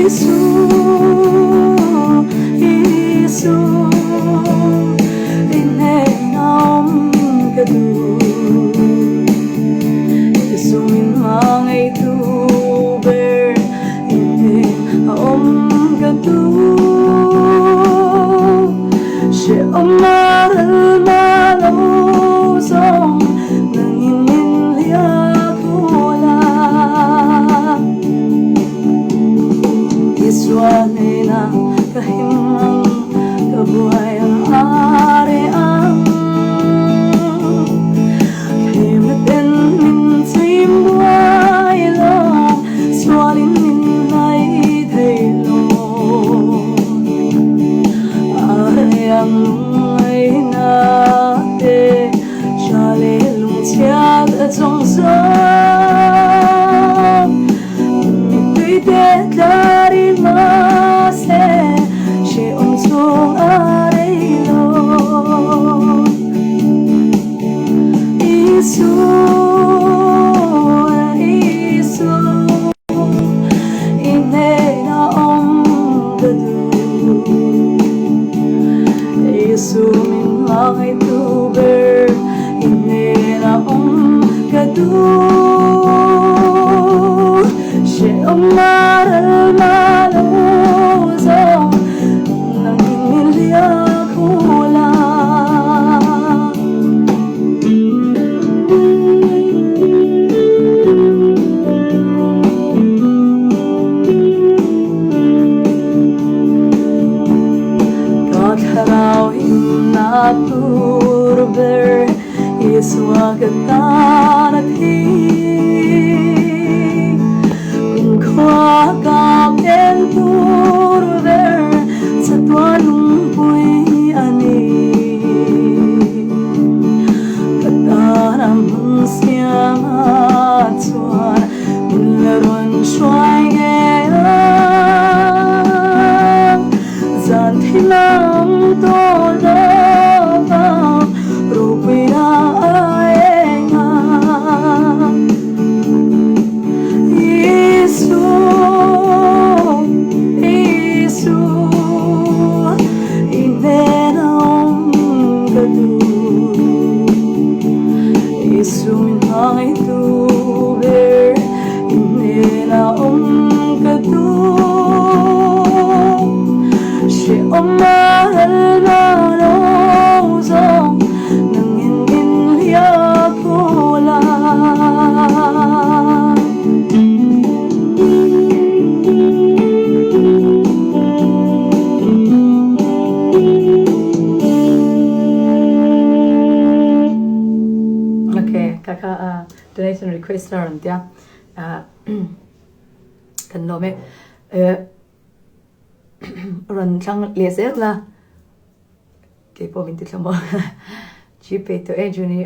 Isu Isu hnenah kadu Isu min mangai tu ber hnenah kadu she omaral malo song nanginin liya pula Isua hnenah kahimang kabuhay ang areang himatin min sa'y buhay lang swalin min ay daylon areang lungay nate shale lungtiag at songsong mito'y detlari mase she omsong areylon Isu Isu hnenah kadu Isu min mangai tu ber hnenah kadu she omaral malo song nanginin liya pula Haraw himnatur ber Isua katanat hi Kung kwa kapen tur ber sa tuanong pu'y ani Katanam siyang at suan Minlaron shuay ngayang Zan hilang tolong rupi na ayenga Isu Isu hnenah kadu Isu min mangai tu ber hnenah kadu she omaral malo song nanginin liya pula Okay, kaka donation request ron dia kan lo me run sang leser la ke po min ti thamo GP to e juni